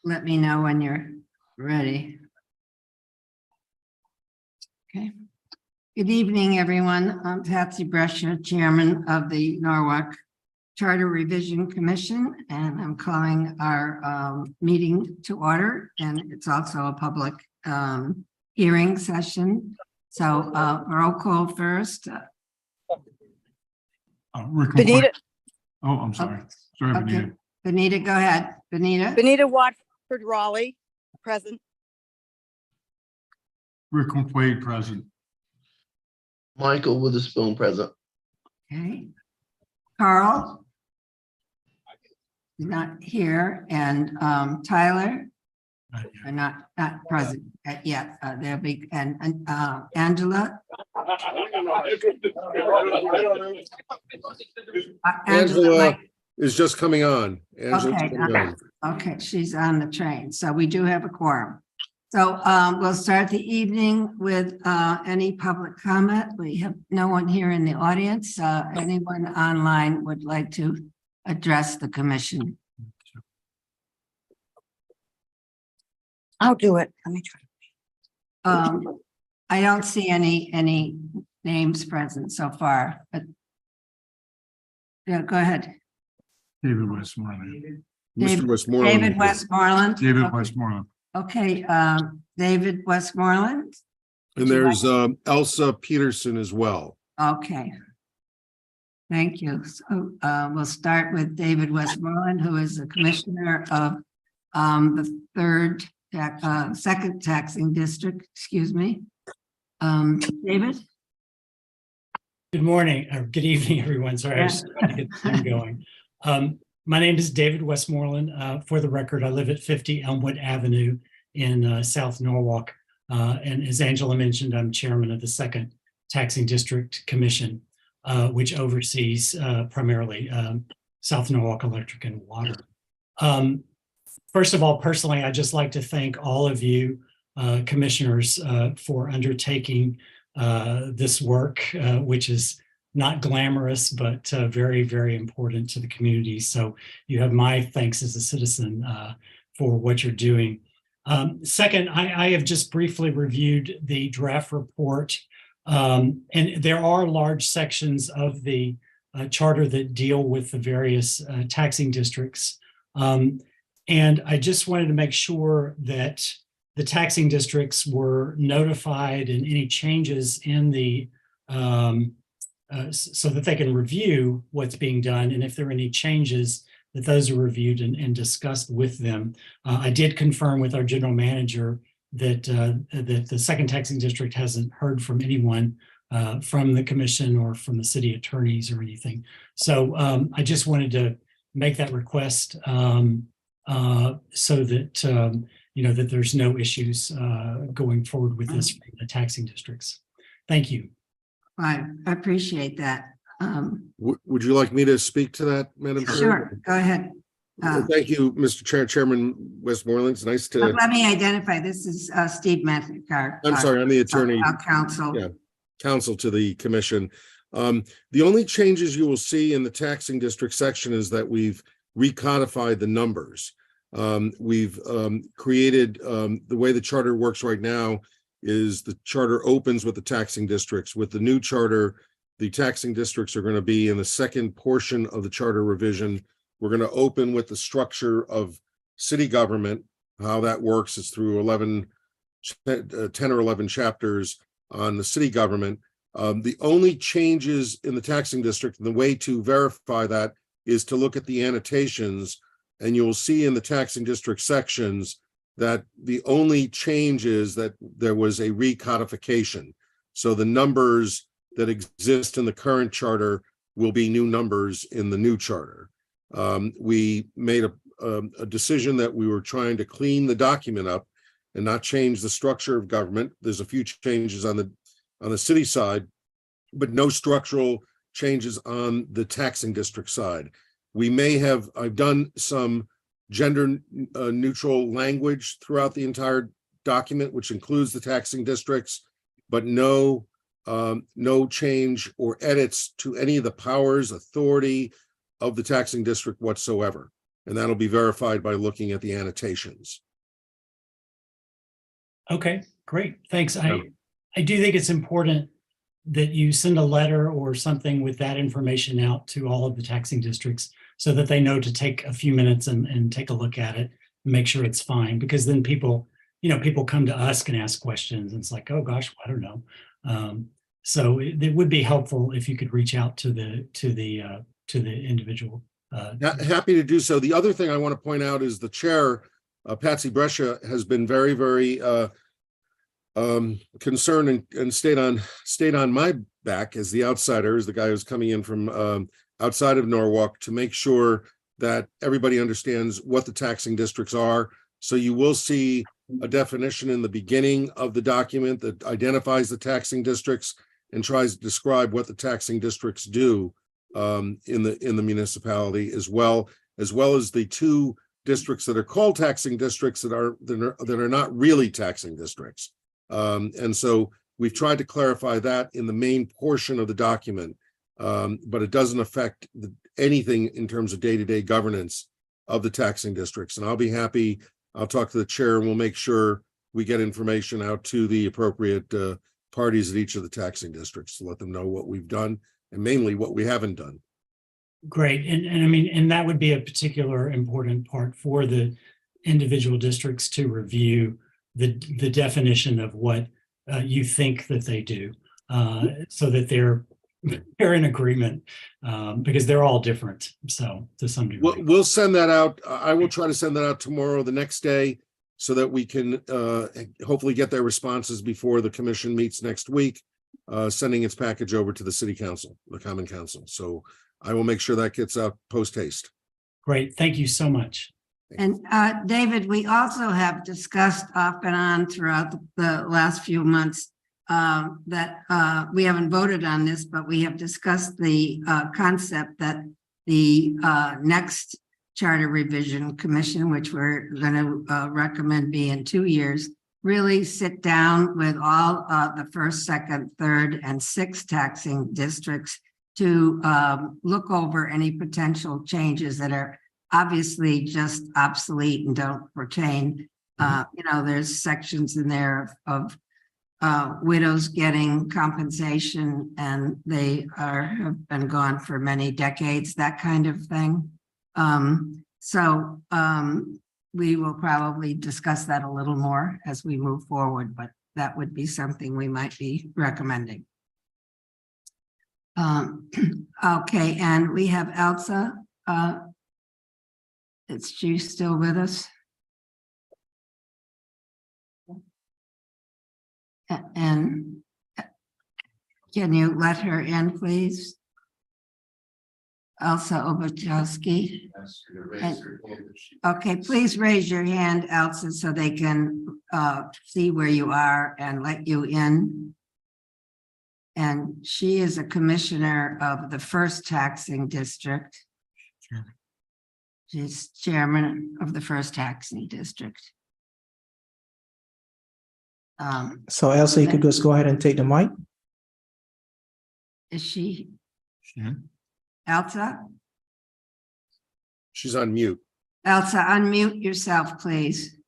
let me know when you're ready. Okay. Good evening, everyone. I'm Patsy Brescia, Chairman of the Norwalk Charter Revision Commission, and I'm calling our meeting to order, and it's also a public hearing session. So roll call first. Benita. Oh, I'm sorry. Sorry, Okay, Benita. Benita, go ahead. Benita? Benita Watford Raleigh, present. Rick McQuaid, present. Michael Witherspoon, present. Okay. Carl? Not here, and Tyler? Are not present yet. They'll be, and Angela? Angela is just coming on. Angela's Okay, coming on. okay, she's on the train, so we do have a quorum. So we'll start the evening with any public comment. We have no one here in the audience. Anyone online would like to address the commission? I'll do it. Let me try. I don't see any names present so far, but yeah, go ahead. David Westmoreland. Mr. Westmoreland. David Westmoreland. David Okay. Westmoreland. Okay, David Westmoreland. And there's Elsa Peterson as well. Okay. Thank you. So we'll start with David Westmoreland, who is the commissioner of the second taxing district, excuse me. David? Good morning, or good evening, everyone. Sorry, I was trying to get the time going. My name is David Westmoreland. For the record, I live at 50 Elmwood Avenue in South Norwalk. And as Angela mentioned, I'm chairman of the Second Taxing District Commission, which oversees primarily South Norwalk Electric and Water. First of all, personally, I'd just like to thank all of you commissioners for undertaking this work, which is not glamorous, but very, very important to the community. So you have my thanks as a citizen for what you're doing. Second, I have just briefly reviewed the draft report, and there are large sections of the charter that deal with the various taxing districts. And I just wanted to make sure that the taxing districts were notified and any changes in the so that they can review what's being done, and if there are any changes, that those are reviewed and discussed with them. I did confirm with our general manager that that the second taxing district hasn't heard from anyone from the commission or from the city attorneys or anything. So I just wanted to make that request so that you know that there's no issues going forward with this from the taxing districts. Thank you. I appreciate that. Would you like me to speak to that, Madam Chair? Sure, go ahead. Thank you, Mr. Chairman Westmoreland. It's nice to, Let me identify. This is Steve Manthikar. I'm sorry, I'm the attorney. Our counsel. Yeah. Counsel to the commission. The only changes you will see in the taxing district section is that we've recodified the numbers. We've created the way the charter works right now is the charter opens with the taxing districts. With the new charter, the taxing districts are going to be in the second portion of the charter revision. We're going to open with the structure of city government. How that works is through 10 or 11 chapters on the city government. The only changes in the taxing district, and the way to verify that is to look at the annotations, and you'll see in the taxing district sections that the only change is that there was a recodification. So the numbers that exist in the current charter will be new numbers in the new charter. We made a decision that we were trying to clean the document up and not change the structure of government. There's a few changes on the city side, but no structural changes on the taxing district side. I've done some gender neutral language throughout the entire document, which includes the taxing districts, but no change or edits to any of the powers, authority of the taxing district whatsoever. and that'll be verified by looking at the annotations. Okay, great. Thanks. Yeah. I do think it's important that you send a letter or something with that information out to all of the taxing districts so that they know to take a few minutes and take a look at it and make sure it's fine, because then people come to us and ask questions. And it's like, oh gosh, I don't know. So it would be helpful if you could reach out to the individual. Happy to do so. The other thing I want to point out is the chair, Patsy Brescia, has been very, very concerned and stayed on my back as the outsider, as the guy who's coming in from outside of Norwalk, to make sure that everybody understands what the taxing districts are. So you will see a definition in the beginning of the document that identifies the taxing districts and tries to describe what the taxing districts do in the municipality, as well as the two districts that are called taxing districts that are not really taxing districts. And so we've tried to clarify that in the main portion of the document, but it doesn't affect anything in terms of day-to-day governance of the taxing districts. And I'll be happy. I'll talk to the chair and we'll make sure we get information out to the appropriate parties at each of the taxing districts to let them know what we've done and mainly what we haven't done. Great. And I mean, and that would be a particular important part for the individual districts to review the definition of what you think that they do, so that they're in agreement, because they're all different. So to some degree. We'll send that out. I will try to send that out tomorrow, the next day, so that we can hopefully get their responses before the commission meets next week, sending its package over to the city council, the common council. So I will make sure that gets out post haste. Great. Thank you so much. And David, we also have discussed off and on throughout the last few months that we haven't voted on this, but we have discussed the concept that the next Charter Revision Commission, which we're going to recommend be in 2 years, really sit down with all the first, second, third, and sixth taxing districts to look over any potential changes that are obviously just obsolete and don't pertain. There's sections in there of widows getting compensation, and they have been gone for many decades, that kind of thing. So we will probably discuss that a little more as we move forward, but that would be something we might be recommending. Okay, and we have Elsa. Is she still with us? And can you let her in, please? Elsa Obachowski. Okay, please raise your hand, Elsa, so they can see where you are and let you in. And she is a commissioner of the first taxing district. She's chairman of the first taxing district. So Elsa, you could just go ahead and take the mic. Is she? Yeah. Elsa? She's on mute. Elsa, unmute yourself, please.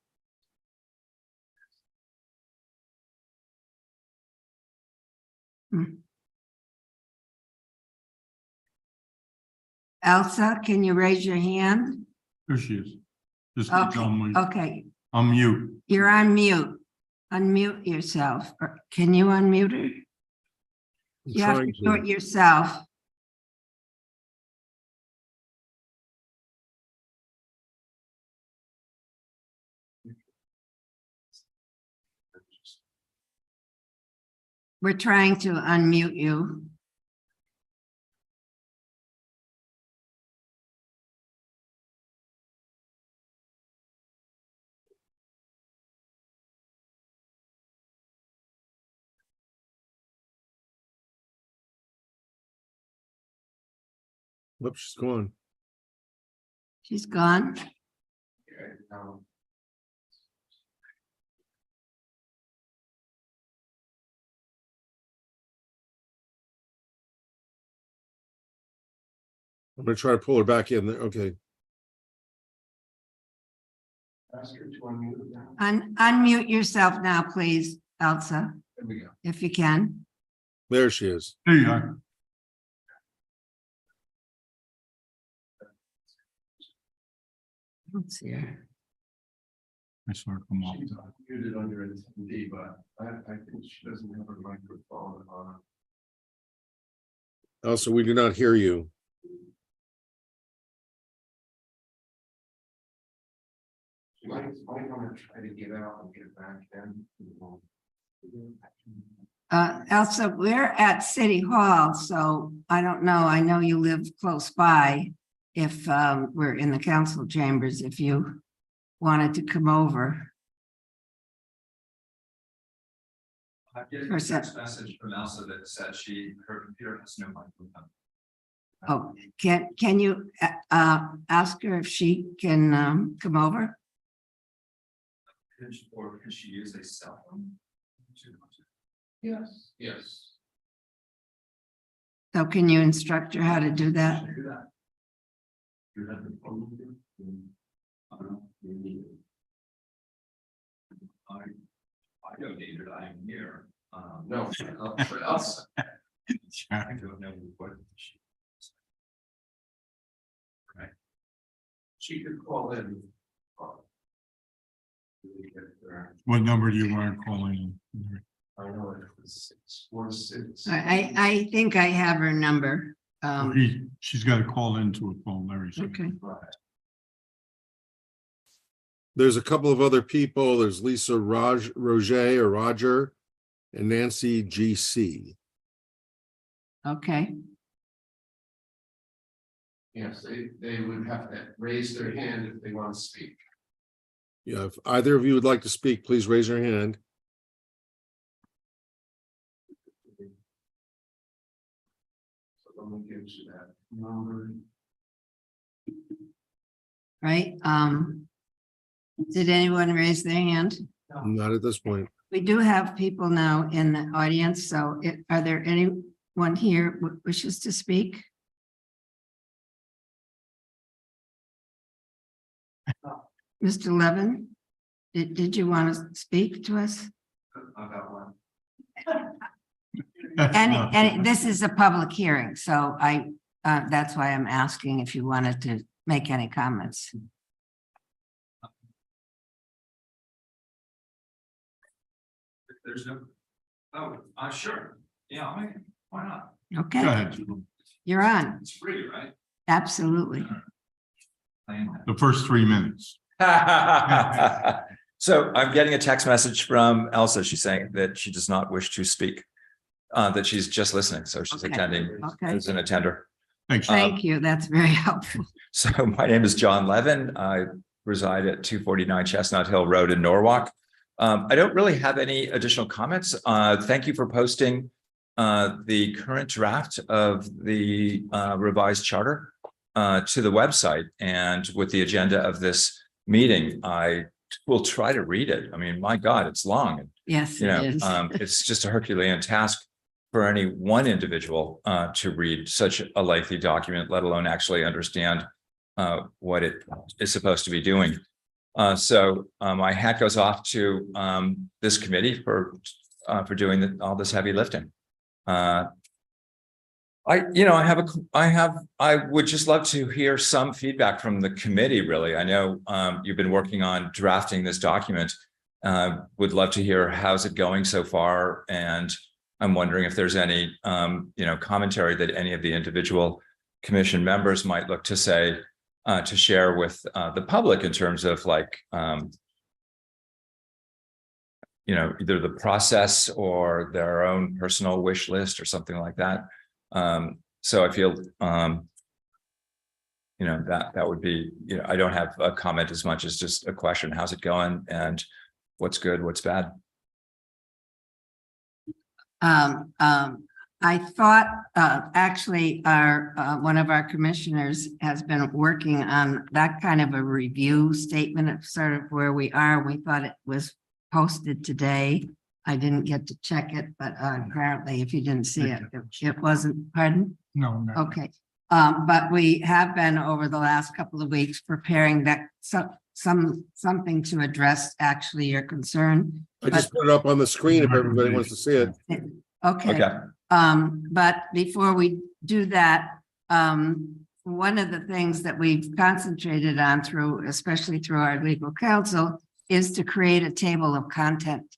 Elsa, can you raise your hand? There she is. Just Okay, unmute. okay, you're on mute. Unmute yourself. Or can you unmute her? You have to do it yourself. We're trying to unmute you. Whoops, she's gone. She's gone. I'm gonna try to pull her back in there. Okay. Unmute yourself now, please, Elsa, There we go. if you can. There she is. There you are. Let's see her. I saw her come off. Muted under attendee, but I think she doesn't have her microphone on. Also, we do not hear you. She might want to try to get out and get back in. Elsa, we're at City Hall, so I don't know. I know you live close by. If we're in the council chambers, if you wanted to come over. I'm getting Or a so- text message from Elsa that said her computer has no microphone. Oh, can you ask her if she can come over? Or can she use a cell phone? Yes. Yes. So can you instruct her how to do that? Do that. You have the phone with you? I don't know. You need it. I don't need it, I'm here. No, For Elsa. I Yeah. don't know what she. she could call in. What number do you want to call in? I know it was 646. I think I have her number. She's got to call into a phone, Larry said. Okay. There's a couple of other people. There's Lisa Roger, and Nancy GC. Okay. Yes, they would have to raise their hand if they want to speak. Yeah, if either of you would like to speak, please raise your hand. So let me give you that number. Right. Did anyone raise their hand? Not at this point. We do have people now in the audience, so are there anyone here who wishes to speak? Mr. Levin, did you want to speak to us? About one. And this is a public hearing, so that's why I'm asking if you wanted to make any comments. There's no. Oh, sure. Yeah, I'll make it. Why not? Go Okay, ahead. you're on. It's free, right? Absolutely. The first 3 minutes. So I'm getting a text message from Elsa. She's saying that she does not wish to speak. That she's just listening. So she's Okay. attending Okay, as an attender. Thanks. thank you. That's very helpful. So my name is John Levin. I reside at 249 Chestnut Hill Road in Norwalk. I don't really have any additional comments. Thank you for posting the current draft of the revised charter to the website, and with the agenda of this meeting. I will try to read it. I mean, my God, it's long. Yes, You know, it is. it's just a Herculean task for any one individual to read such a lengthy document, let alone actually understand what it is supposed to be doing. So my hat goes off to this committee for doing all this heavy lifting. I would just love to hear some feedback from the committee, really. I know you've been working on drafting this document. Would love to hear how's it going so far. And I'm wondering if there's any, commentary that any of the individual commission members might look to say, to share with the public in terms of like, either the process or their own personal wish list or something like that. So I feel, that would be, I don't have a comment as much as just a question. How's it going? And what's good, what's bad? I thought, actually, one of our commissioners has been working on that kind of a review statement of sort of where we are. We thought it was posted today. I didn't get to check it, but apparently if you didn't see it, it wasn't, pardon? No, no. Okay, but we have been over the last couple of weeks preparing that something to address actually your concern. I just put it up on the screen if everybody wants to see it. Okay. Okay. But before we do that, one of the things that we've concentrated on especially through our legal counsel, is to create a table of content,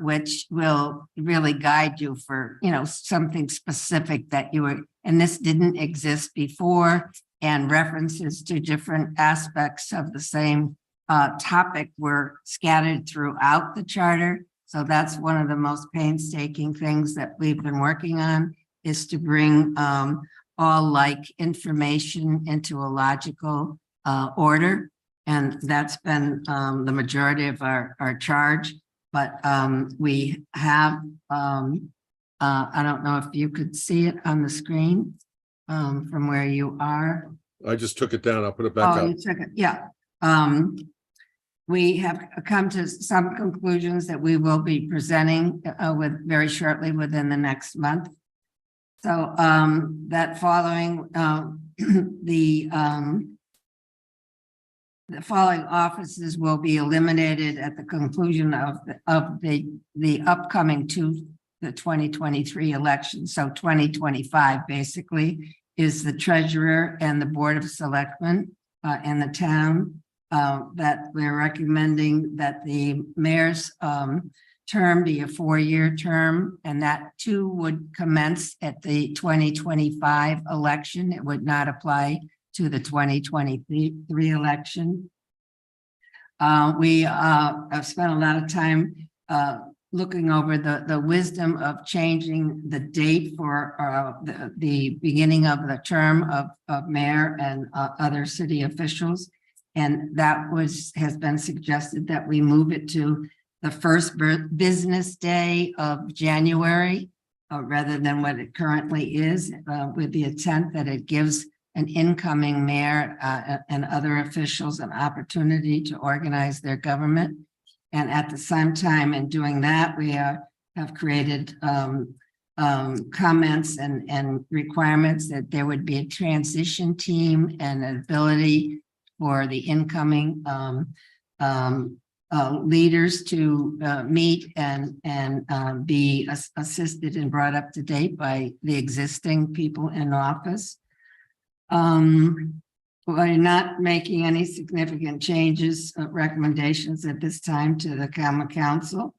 which will really guide you for, something specific that you were, and this didn't exist before, and references to different aspects of the same topic were scattered throughout the charter. So that's one of the most painstaking things that we've been working on, is to bring all like information into a logical order. And that's been the majority of our charge. But we have, I don't know if you could see it on the screen from where you are. I just took it down. I'll put it back Oh, up. you took it, yeah. We have come to some conclusions that we will be presenting with very shortly within the next month. So that following the following offices will be eliminated at the conclusion of the upcoming the 2023 election. So 2025 basically is the treasurer and the board of selectmen in the town. That we're recommending that the mayor's term be a 4-year term, and that too would commence at the 2025 election. It would not apply to the 2023 election. We have spent a lot of time looking over the wisdom of changing the date for the beginning of the term of mayor and other city officials. And that has been suggested that we move it to the first business day of January, rather than what it currently is, with the intent that it gives an incoming mayor and other officials an opportunity to organize their government. And at the same time, in doing that, we have created comments and requirements that there would be a transition team and an ability for the incoming leaders to meet and be assisted and brought up to date by the existing people in office. We're not making any significant changes, recommendations at this time to the common council.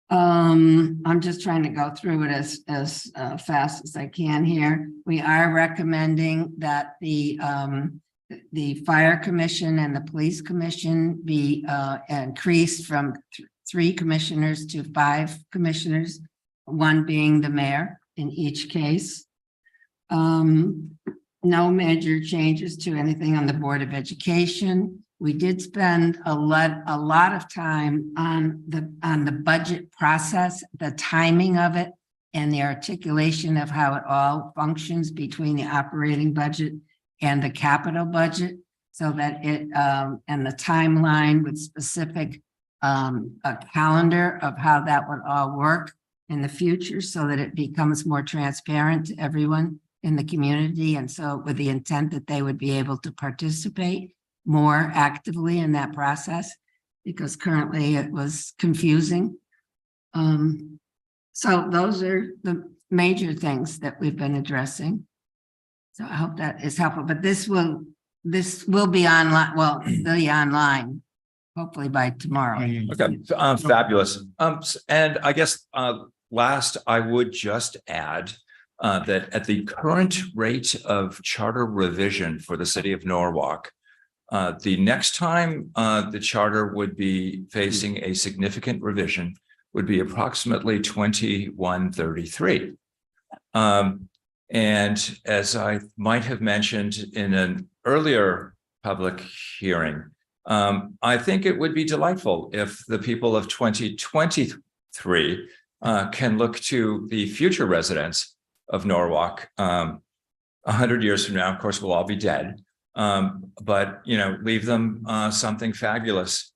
I'm just trying to go through it as fast as I can here. We are recommending that the fire commission and the police commission be increased from 3 commissioners to 5 commissioners, 1 being the mayor in each case. No major changes to anything on the Board of Education. We did spend a lot of time on the budget process, the timing of it, and the articulation of how it all functions between the operating budget and the capital budget, so that it and the timeline with specific a calendar of how that would all work in the future, so that it becomes more transparent to everyone in the community. And so with the intent that they would be able to participate more actively in that process, because currently it was confusing. So those are the major things that we've been addressing. So I hope that is helpful, but this will be online, well, be online, hopefully by tomorrow. Okay, fabulous. And I guess last, I would just add that at the current rate of charter revision for the city of Norwalk, the next time the charter would be facing a significant revision would be approximately 2133. And as I might have mentioned in an earlier public hearing, I think it would be delightful if the people of 2023 can look to the future residents of Norwalk. 100 years from now, of course, we'll all be dead, but leave them something fabulous,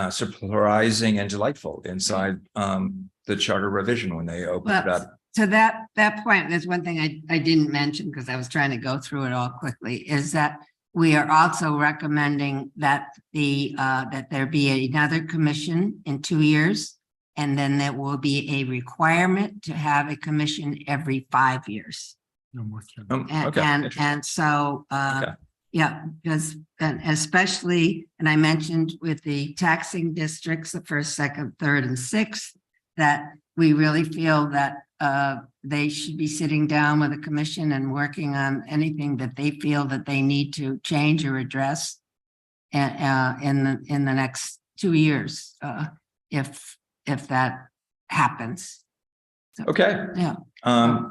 surprising and delightful inside the charter revision when they open it up. To that point, there's one thing I didn't mention because I was trying to go through it all quickly, is that we are also recommending that that there be another commission in 2 years. And then there will be a requirement to have a commission every 5 years. No more Ken. Okay. And Interesting. so, Okay. yeah, because, and especially, and I mentioned with the taxing districts, the first, second, third, and sixth, that we really feel that they should be sitting down with a commission and working on anything that they feel that they need to change or address in the next 2 years, if that happens. So, Okay. yeah.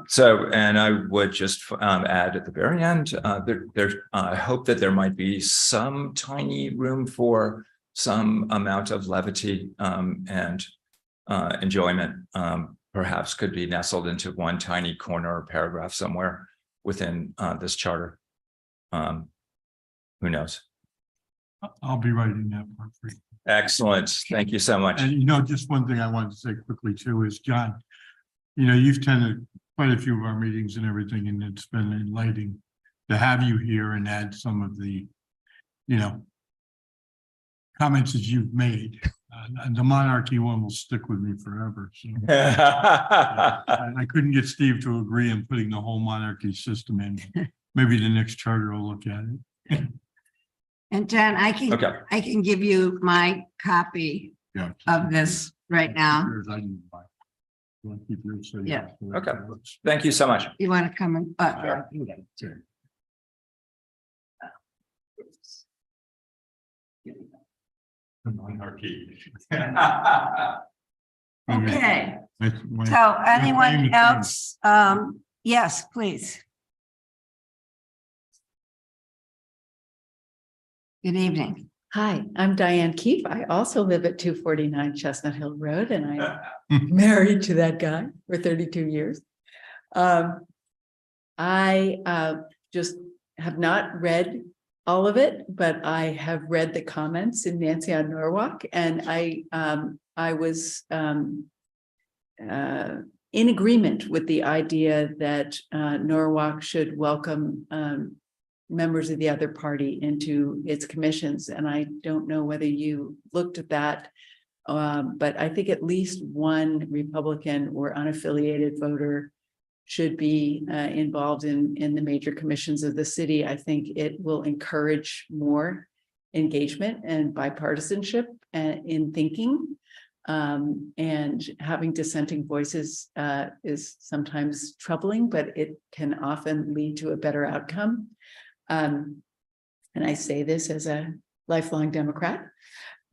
So, and I would just add at the very end, I hope that there might be some tiny room for some amount of levity and enjoyment, perhaps could be nestled into one tiny corner or paragraph somewhere within this charter. Who knows? I'll be writing that part for you. Excellent. Thank you so much. And just one thing I wanted to say quickly too is, John, you've attended quite a few of our meetings and everything, and it's been enlightening to have you here and add some of the, comments that you've made. And the monarchy one will stick with me forever. So I couldn't get Steve to agree on putting the whole monarchy system in. Maybe the next charter will look at it. And Jen, I Okay. can give you my copy Yeah. of this right now. Yours I didn't buy. You want to keep yours, so Yeah. Okay. Thank you so much. You want to come and, I can get it too. The monarchy. Okay, When- so Claim anyone the else? Yes, please. Good evening. Hi, I'm Diane Keefe. I also live at 249 Chestnut Hill Road, and I'm married to that guy for 32 years. I just have not read all of it, but I have read the comments in Nancy on Norwalk, and I was in agreement with the idea that Norwalk should welcome members of the other party into its commissions. And I don't know whether you looked at that, but I think at least one Republican or unaffiliated voter should be involved in the major commissions of the city. I think it will encourage more engagement and bipartisanship in thinking. And having dissenting voices is sometimes troubling, but it can often lead to a better outcome. And I say this as a lifelong Democrat,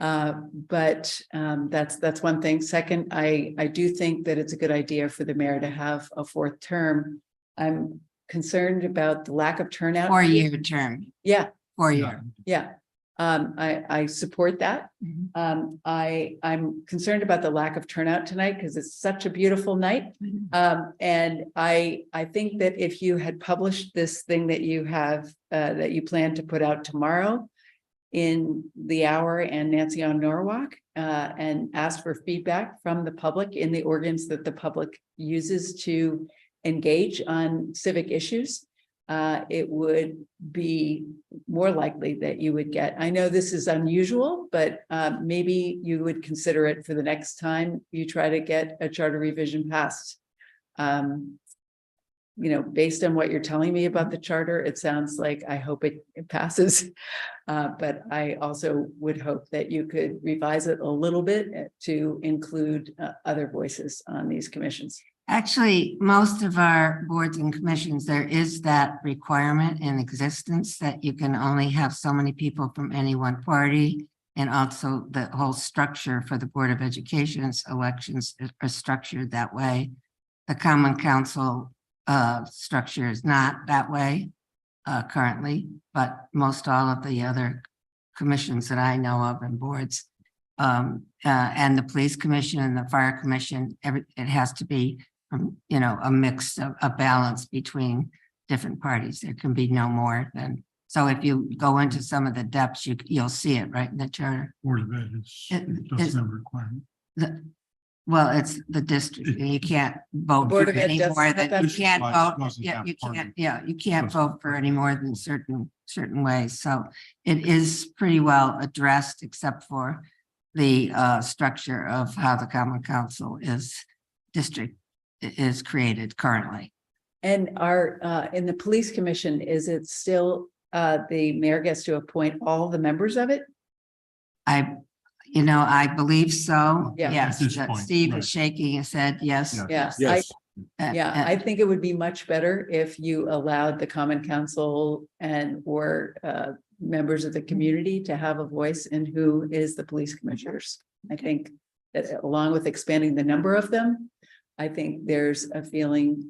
but that's one thing. Second, I do think that it's a good idea for the mayor to have a fourth term. I'm concerned about the lack of turnout. 4-year term. Yeah, 4 year. yeah. I support that. I'm concerned about the lack of turnout tonight because it's such a beautiful night. And I think that if you had published this thing that you have, that you plan to put out tomorrow in the Hour and Nancy on Norwalk, and ask for feedback from the public in the organs that the public uses to engage on civic issues, it would be more likely that you would get. I know this is unusual, but maybe you would consider it for the next time you try to get a charter revision passed. Based on what you're telling me about the charter, it sounds like I hope it passes. But I also would hope that you could revise it a little bit to include other voices on these commissions. Actually, most of our boards and commissions, there is that requirement in existence that you can only have so many people from any one party. And also the whole structure for the Board of Education's elections are structured that way. The Common Council structure is not that way currently, but most all of the other commissions that I know of and boards and the Police Commission and the Fire Commission, it has to be a mix of a balance between different parties. There can be no more than, so if you go into some of the depths, you'll see it right in the charter. Board of Ed doesn't have a requirement. Well, it's the district, and you can't vote Board for of Ed any doesn't more have than, that. you can't vote, Doesn't yeah, have you party. can't, yeah, you can't Doesn't vote for any more than certain ways, so it is pretty well addressed, except for the structure of how the common council is created currently. And our, in the police commission, is it still, the mayor gets to appoint all the members of it? I believe so, Yeah. yes, At this that point, Steve right. is shaking his head, yes. Yeah. Yeah, Yes. yeah, I think it would be much better if you allowed the common council or members of the community to have a voice in who is the police commissioners. I think that along with expanding the number of them, I think there's a feeling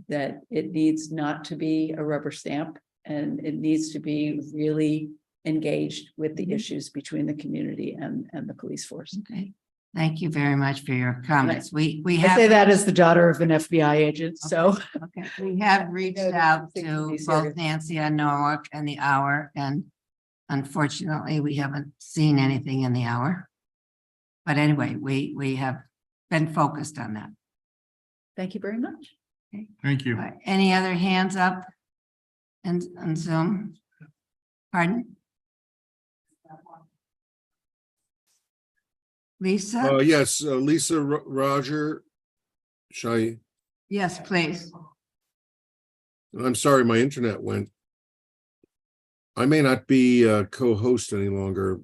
that it needs not to be a rubber stamp, and it needs to be really engaged with the issues between the community and the police force. Okay, thank you very much for your comments. We I have. say that as the daughter of an FBI agent, so. Okay, we have reached know that out things can to be both serious. Nancy and Norwalk and the hour, and unfortunately, we haven't seen anything in the hour. But anyway, we have been focused on that. Thank you very much. Thank you. All right, any other hands up? And on Zoom? Pardon? Lisa? Yes, Lisa Roger. Yes, please. I'm sorry, my internet went. I may not be a co-host any longer.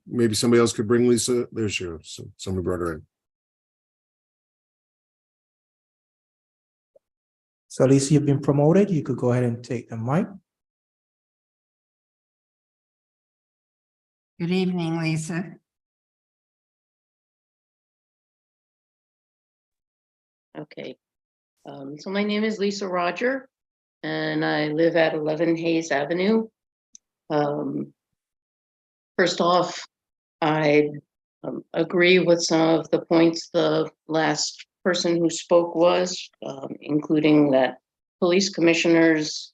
Maybe somebody else could bring Lisa. There she is. So somebody brought her in. So Lisa, you've been promoted. You could go ahead and take the mic. Good evening, Lisa. Okay, so my name is Lisa Roger, and I live at 11 Hayes Avenue. First off, I agree with some of the points the last person who spoke was, including that police commissioners,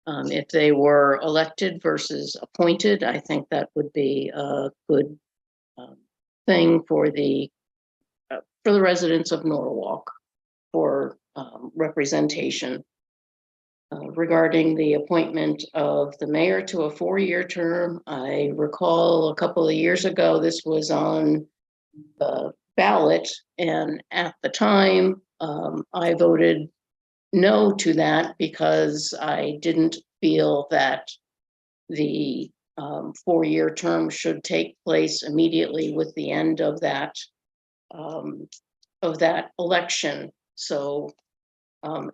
if they were elected versus appointed, I think that would be a good thing for the residents of Norwalk for representation. Regarding the appointment of the mayor to a 4-year term, I recall a couple of years ago, this was on the ballot, and at the time, I voted no to that because I didn't feel that the 4-year term should take place immediately with the end of that election. So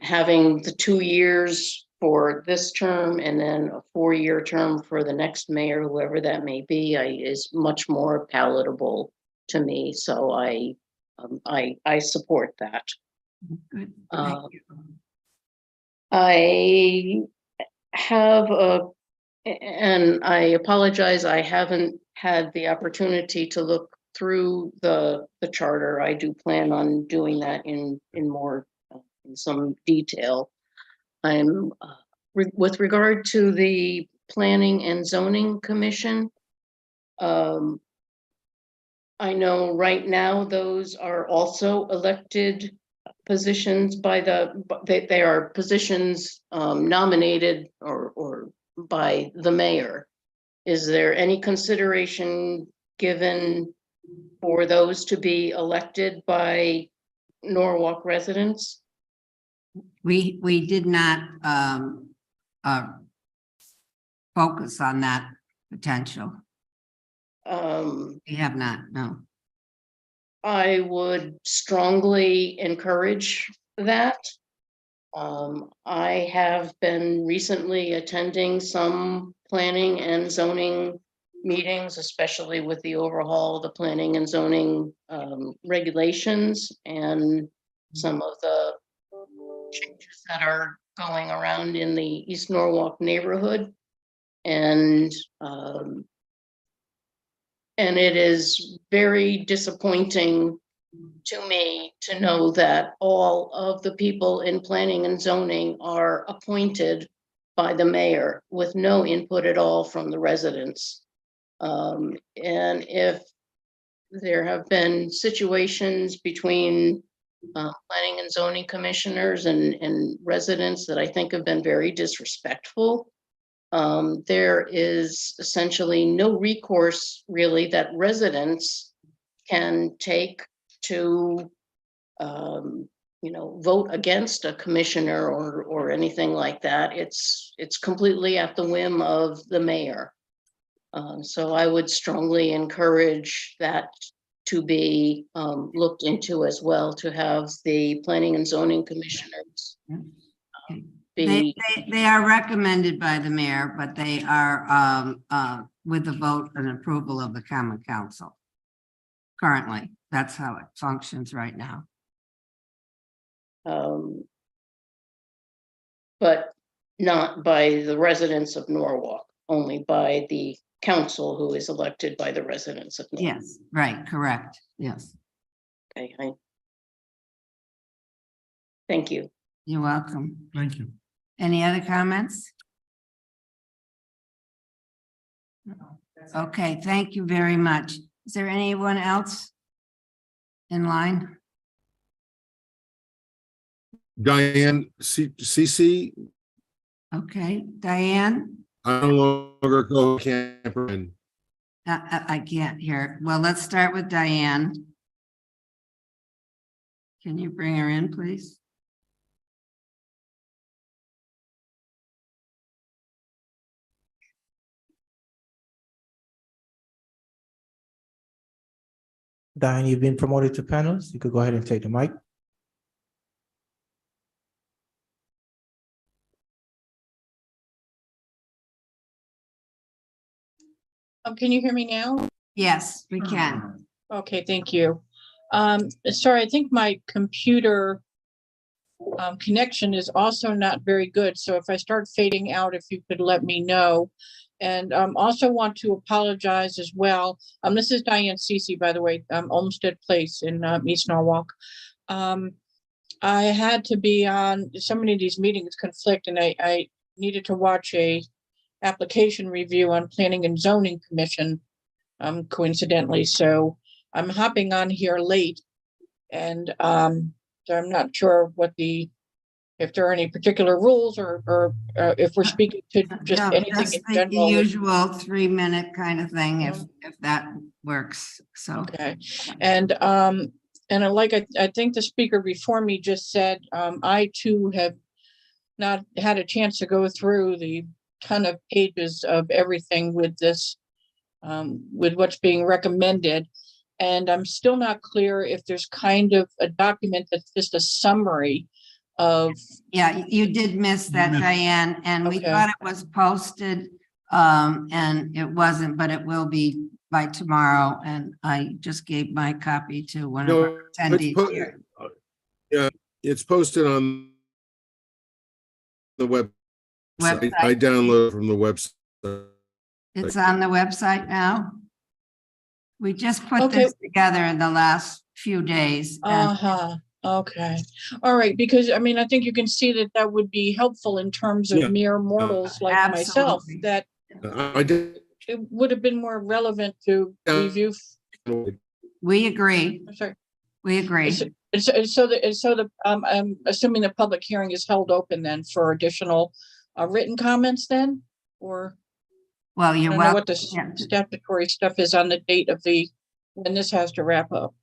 having the 2 years for this term and then a 4-year term for the next mayor, whoever that may be, is much more palatable to me. So I support that. Good, thank you. I have and I apologize, I haven't had the opportunity to look through the charter. I do plan on doing that in more in some detail. I'm with regard to the Planning and Zoning Commission. I know right now those are also elected positions by they are positions nominated or by the mayor. Is there any consideration given for those to be elected by Norwalk residents? We did not focus on that potential. We have not, no. I would strongly encourage that. I have been recently attending some planning and zoning meetings, especially with the overhaul of the planning and zoning regulations and some of the changes that are going around in the East Norwalk neighborhood. And it is very disappointing to me to know that all of the people in planning and zoning are appointed by the mayor with no input at all from the residents. And if there have been situations between planning and zoning commissioners and residents that I think have been very disrespectful. There is essentially no recourse really that residents can take to, vote against a commissioner or anything like that. It's completely at the whim of the mayor. So I would strongly encourage that to be looked into as well, to have the planning and zoning commissioners be. They are recommended by the mayor, but they are with the vote and approval of the common council. Currently, that's how it functions right now. But not by the residents of Norwalk, only by the council who is elected by the residents of Norwalk. Yes, right, correct. Yes, Okay, thank you. you're welcome. Thank you. Any other comments? Okay, thank you very much. Is there anyone else in line? Diane, CC, Okay, Diane? I no longer go camper in. I can't hear. Well, let's start with Diane. Can you bring her in, please? Diane, you've been promoted to panelist. You could go ahead and take the mic. Can you hear me now? Yes, we can. Okay, thank you. Sorry, I think my computer connection is also not very good. So if I start fading out, if you could let me know. And also want to apologize as well. This is Diane Cece, by the way, Olmsted Place in East Norwalk. I had to be on so many of these meetings conflict, and I needed to watch a application review on Planning and Zoning Commission, coincidentally. So I'm hopping on here late, and so I'm not sure if there are any particular rules or if we're speaking to just No, anything that's in the general. usual 3-minute kind of thing, if that works. So, Okay, and like I think the speaker before me just said, I too have not had a chance to go through the ton of pages of everything with this, with what's being recommended. And I'm still not clear if there's kind of a document that's just a summary of. yeah, you did miss that, Diane, and we Okay. thought it was posted, and it wasn't, but it will be by tomorrow. And I just gave my copy to one of No, our attendees here. Yeah, it's posted on the website. Website. I download from the website. It's on the website now. We just put Okay. this together in the last few days. and- Okay. All right. Because I mean, I think you can see that would be helpful in terms of Yeah. mere mortals like myself, Absolutely. that I did. it would have been more relevant to review. We agree. I'm sorry. We agree. I'm assuming the public hearing is held open then for additional written comments then, or Well, I you're don't know what welcome. the Yeah. statutory stuff is on the date of when this has to wrap up.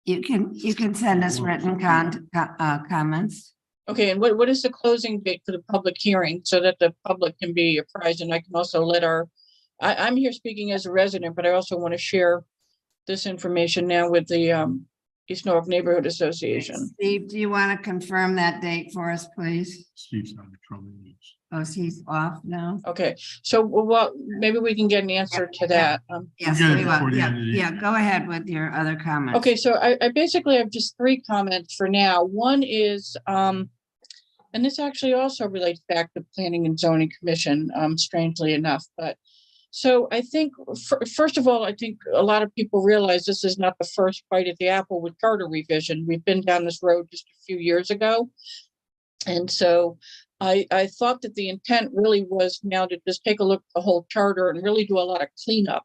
You can send us written comments. Okay, and what is the closing date for the public hearing so that the public can be apprised? And I can also let I'm here speaking as a resident, but I also want to share this information now with the East Norwalk Neighborhood Association. Steve, do you want to confirm that date for us, please? Steve's not in trouble. Oh, he's off now? Okay, so maybe we can get an answer to that. Yes, get it we will. before the Yeah, end of the yeah, go ahead with your other comments. Okay, so I basically have just 3 comments for now. One is, and this actually also relates back to Planning and Zoning Commission, strangely enough, but so I think, first of all, I think a lot of people realize this is not the first bite at the apple with charter revision. We've been down this road just a few years ago. And so I thought that the intent really was now to just take a look at the whole charter and really do a lot of cleanup.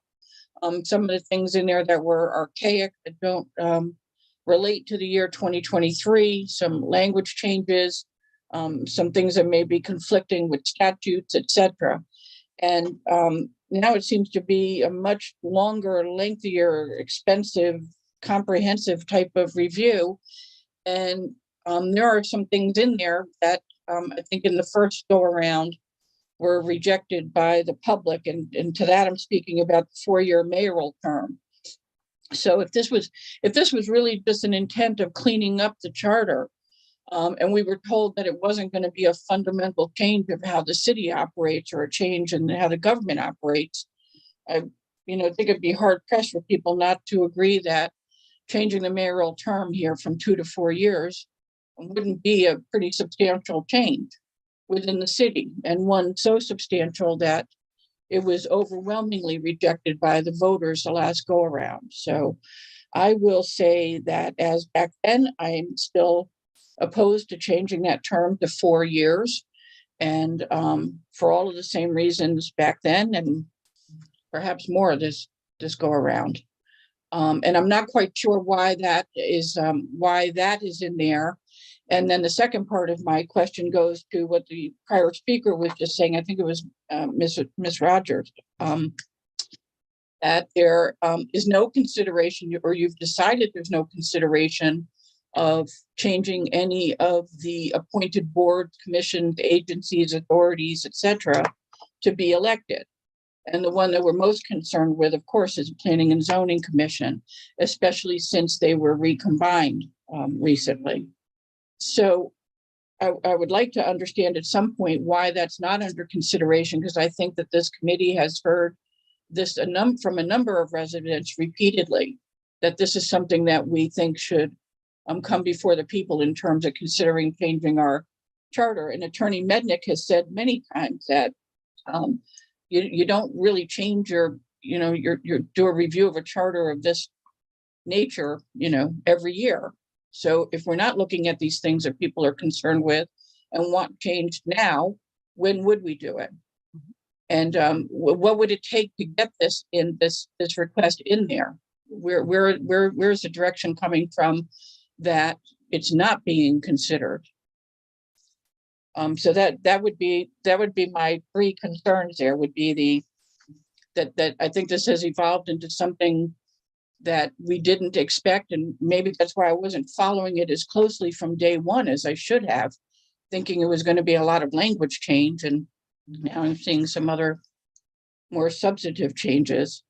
Some of the things in there that were archaic, that don't relate to the year 2023, some language changes, some things that may be conflicting with statutes, etc. And now it seems to be a much longer, lengthier, expensive, comprehensive type of review. And there are some things in there that I think in the first go around were rejected by the public. And to that, I'm speaking about the 4-year mayoral term. So if this was really just an intent of cleaning up the charter, and we were told that it wasn't going to be a fundamental change of how the city operates or a change in how the government operates, I think it'd be hard pressed for people not to agree that changing the mayoral term here from 2 to 4 years wouldn't be a pretty substantial change within the city, and one so substantial that it was overwhelmingly rejected by the voters the last go around. So I will say that as back then, I'm still opposed to changing that term to 4 years. And for all of the same reasons back then, and perhaps more this go around. And I'm not quite sure why that is in there. And then the second part of my question goes to what the prior speaker was just saying. I think it was Ms. Rogers, that there is no consideration, or you've decided there's no consideration of changing any of the appointed boards, commissions, agencies, authorities, etc., to be elected. And the one that we're most concerned with, of course, is the Planning and Zoning Commission, especially since they were recombined recently. So I would like to understand at some point why that's not under consideration, because I think that this committee has heard this from a number of residents repeatedly, that this is something that we think should come before the people in terms of considering changing our charter. And Attorney Mednick has said many times that you don't really change your do a review of a charter of this nature, every year. So if we're not looking at these things that people are concerned with and want changed now, when would we do it? And what would it take to get this request in there? Where's the direction coming from that it's not being considered? So that would be my 3 concerns. There would be that I think this has evolved into something that we didn't expect, and maybe that's why I wasn't following it as closely from day one as I should have, thinking it was going to be a lot of language change, and now I'm seeing some other more substantive changes.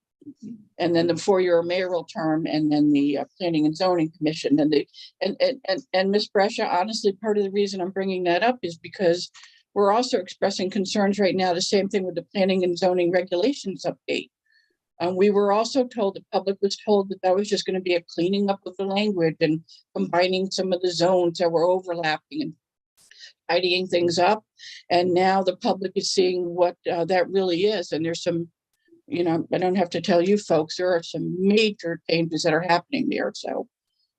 And then the 4-year mayoral term, and then the Planning and Zoning Commission, and Ms. Brescia, honestly, part of the reason I'm bringing that up is because we're also expressing concerns right now, the same thing with the Planning and Zoning Regulations update. We were also told, the public was told, that was just going to be a cleaning up of the language and combining some of the zones that were overlapping and tidying things up. And now the public is seeing what that really is. And there's some, I don't have to tell you folks, there are some major changes that are happening there. So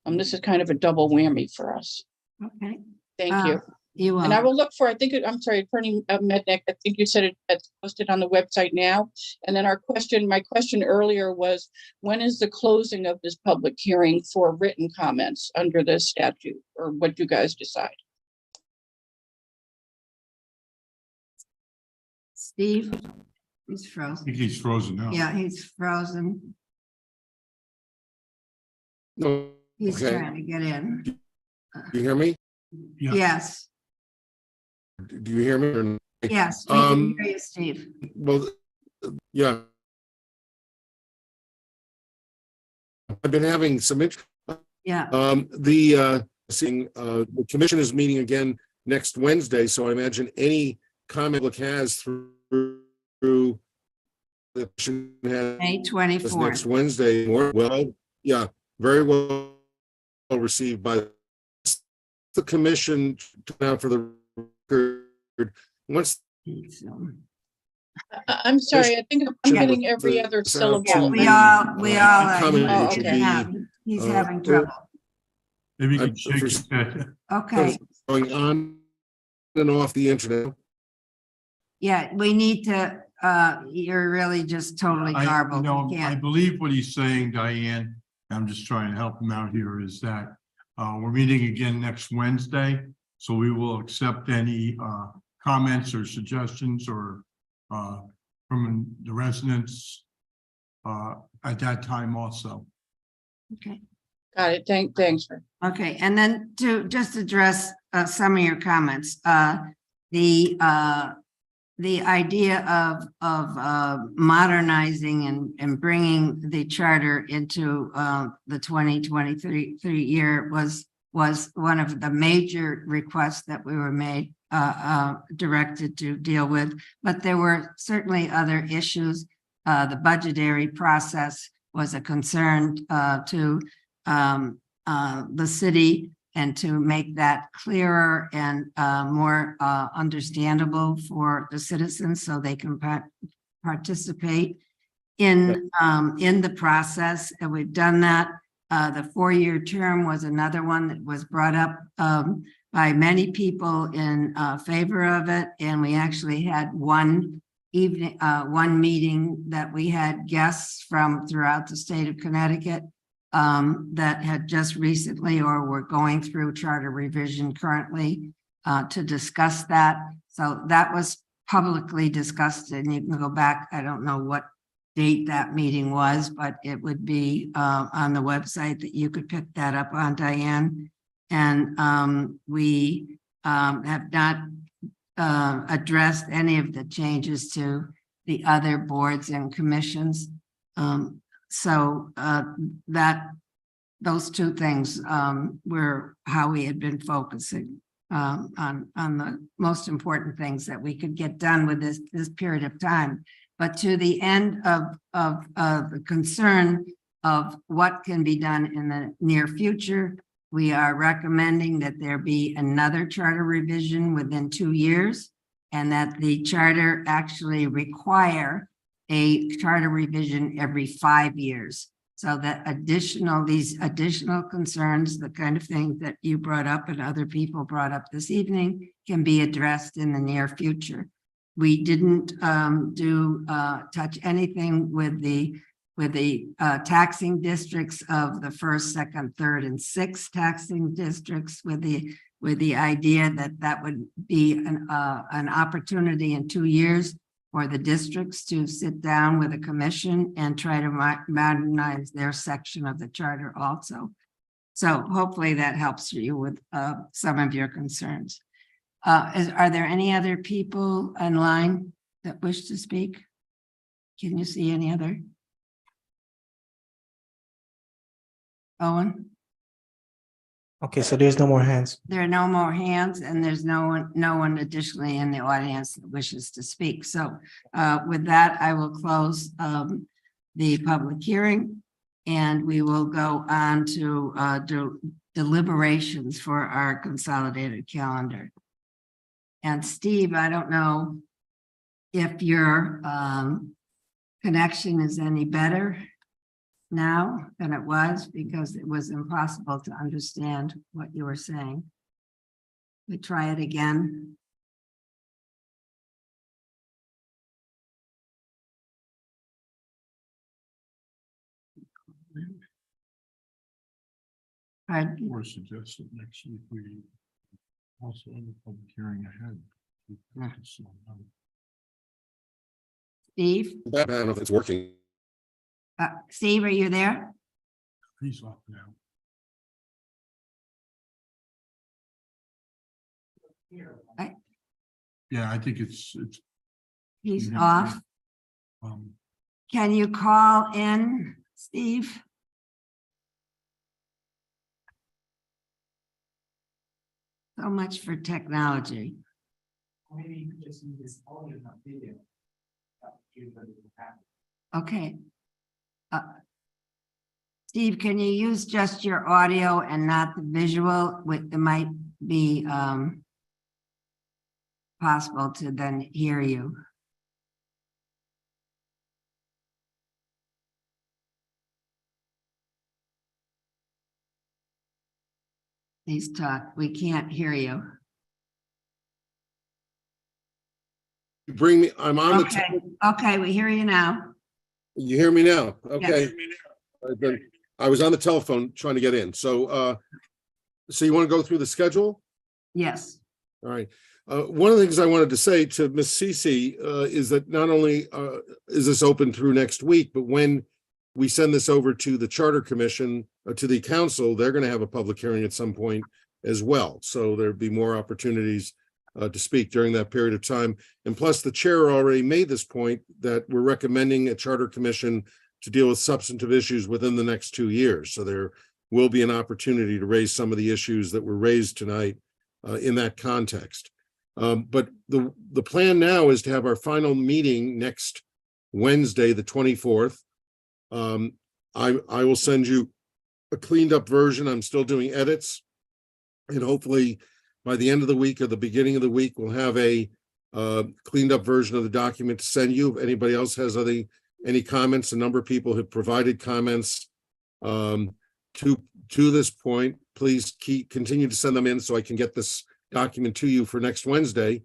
this is kind of a double whammy for us. Okay. Thank you. You And I will look for, I'm sorry, Attorney Mednick, I think you said it's posted on the website now. And then my question earlier was, when is the closing of this public hearing for written comments under this statute, or what you guys decide? Steve, he's I frozen. think he's frozen now. Yeah, he's frozen. No, He's okay. trying to get in. You hear me? Yeah. Yes, Do you hear me? or not? yes, we can hear you, Steve. Well, yeah. I've been having some Yeah, the commission is meeting again next Wednesday, so I imagine any comment public has through the commission has May this 24th. next Wednesday. Well, yeah, very well received by the commission. Now for the record, once I'm sorry, I think I'm getting every other syllable. Yeah, we all comment are. should be, He's having trouble. Maybe you can shake his head. Okay, going on and off the internet. Yeah, we need to, you're really just totally garbled. You I can't- believe what he's saying, Diane, I'm just trying to help him out here, is that we're meeting again next Wednesday. So we will accept any comments or suggestions or from the residents at that time also. Okay. Got it. Thanks. Okay, and then to just address some of your comments, the idea of modernizing and bringing the charter into the 2023 year was one of the major requests that we were made directed to deal with, but there were certainly other issues. The budgetary process was a concern to the city, and to make that clearer and more understandable for the citizens so they can participate in the process. And we've done that. The 4-year term was another one that was brought up by many people in favor of it. And we actually had one meeting that we had guests from throughout the state of Connecticut that had just recently or were going through charter revision currently to discuss that. So that was publicly discussed, and you can go back. I don't know what date that meeting was, but it would be on the website that you could pick that up on, Diane. And we have not addressed any of the changes to the other boards and commissions. So those two things were how we had been focusing on the most important things that we could get done with this period of time. But to the end of the concern of what can be done in the near future, we are recommending that there be another charter revision within 2 years, and that the charter actually require a charter revision every 5 years. So that these additional concerns, the kind of things that you brought up and other people brought up this evening, can be addressed in the near future. We didn't touch anything with the taxing districts of the 1st, 2nd, 3rd, and 6th taxing districts, with the idea that would be an opportunity in 2 years for the districts to sit down with a commission and try to modernize their section of the charter also. So hopefully that helps you with some of your concerns. Are there any other people in line that wish to speak? Can you see any other? Owen? Okay, so there's no more hands. There are no more hands, and there's no one additionally in the audience that wishes to speak. So with that, I will close the public hearing, and we will go on to deliberations for our consolidated calendar. And Steve, I don't know if your connection is any better now than it was, because it was impossible to understand what you were saying. We try it again. Pardon? Or suggested next week we also in the public hearing ahead. Steve? I don't know if it's working. Steve, are you there? He's off now. Yeah, I think it's. He's Yeah. off. Can you call in, Steve? So much for technology. Maybe you could just use this audio, not video. Okay. Steve, can you use just your audio and not the visual? It might be possible to then hear you. Please talk. We can't hear you. You bring me, I'm on the, Okay, okay, we hear you now. you hear me now? Okay. I was on the telephone trying to get in. So you want to go through the schedule? Yes. All right. One of the things I wanted to say to Ms. Cece is that not only is this open through next week, but when we send this over to the Charter Commission, to the council, they're going to have a public hearing at some point as well. So there'd be more opportunities to speak during that period of time. And plus, the chair already made this point that we're recommending a Charter Commission to deal with substantive issues within the next 2 years. So there will be an opportunity to raise some of the issues that were raised tonight in that context. But the plan now is to have our final meeting next Wednesday, the 24th. I will send you a cleaned up version. I'm still doing edits. And hopefully by the end of the week or the beginning of the week, we'll have a cleaned up version of the document to send you. If anybody else has any comments, a number of people have provided comments to this point. Please continue to send them in so I can get this document to you for next Wednesday.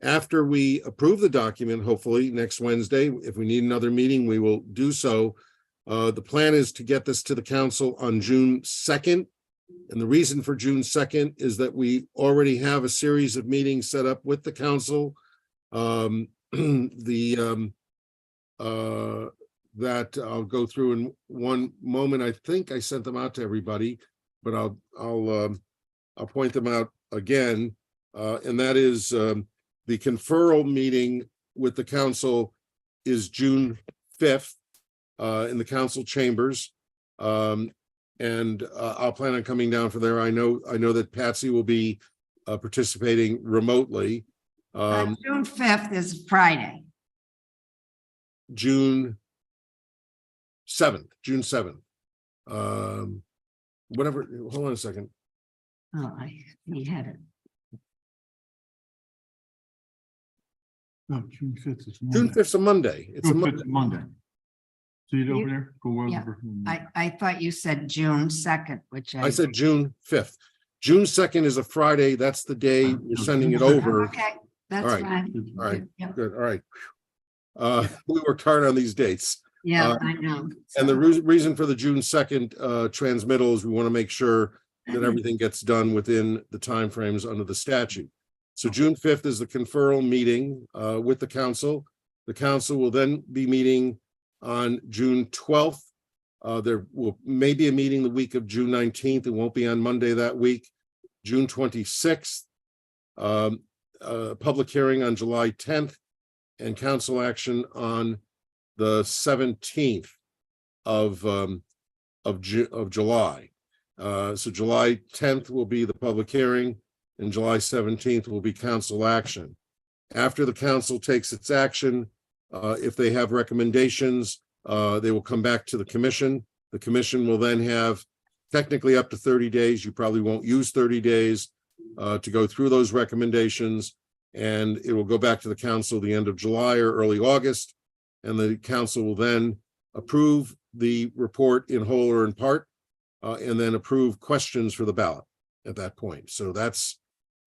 After we approve the document, hopefully next Wednesday, if we need another meeting, we will do so. The plan is to get this to the council on June 2nd. And the reason for June 2nd is that we already have a series of meetings set up with the council. That I'll go through in one moment. I think I sent them out to everybody, but I'll point them out again. And that is the conferral meeting with the council is June 5th in the council chambers. And I'll plan on coming down from there. I know that Patsy will be participating remotely. June 5th is Friday. June 7th. Whatever, hold on a second. Oh, he had it. No, June 5th is June Monday. 5th is a Monday. It's a June 5th Monday. is Monday. See it You- over there? Go Yeah. over. I thought you said June 2nd, which I said June 5th. June 2nd is a Friday. That's the day we're sending it over. Okay, that's All right. fine. All right, Yep. good, all right. We worked hard on these dates. Yeah, I know. And the reason for the June 2nd transmittal is we want to make sure that everything gets done within the timeframes under the statute. So June 5th is the conferral meeting with the council. The council will then be meeting on June 12th. There will maybe a meeting the week of June 19th. It won't be on Monday that week. June 26th, public hearing on July 10th, and council action on the 17th of July. So July 10th will be the public hearing, and July 17th will be council action. After the council takes its action, if they have recommendations, they will come back to the commission. The commission will then have technically up to 30 days. You probably won't use 30 days to go through those recommendations. And it will go back to the council the end of July or early August. And the council will then approve the report in whole or in part, and then approve questions for the ballot at that point. So that's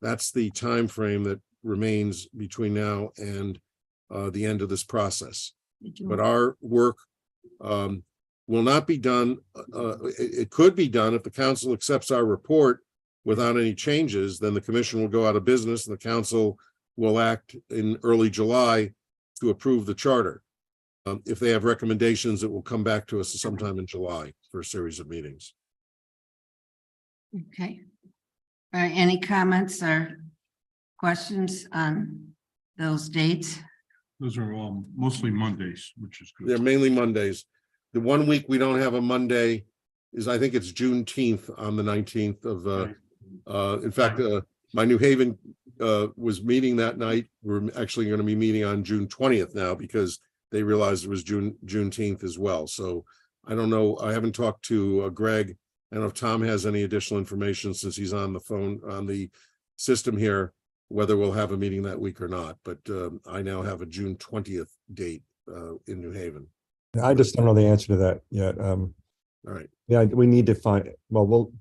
the time frame that remains between now and the end of this process. But our work will not be done. It could be done if the council accepts our report without any changes. Then the commission will go out of business, and the council will act in early July to approve the charter. If they have recommendations, it will come back to us sometime in July for a series of meetings. Okay. All right, any comments or questions on those dates? Those are all mostly Mondays, which is They're good. mainly Mondays. The one week we don't have a Monday is, I think it's Juneteenth on the 19th of, in fact, my New Haven was meeting that night. We're actually going to be meeting on June 20th now because they realized it was Juneteenth as well. So I don't know. I haven't talked to Greg. I don't know if Tom has any additional information since he's on the phone, on the system here, whether we'll have a meeting that week or not. But I now have a June 20th date in New Haven. I just don't know the answer to that yet. All right. Yeah, we need to find, well,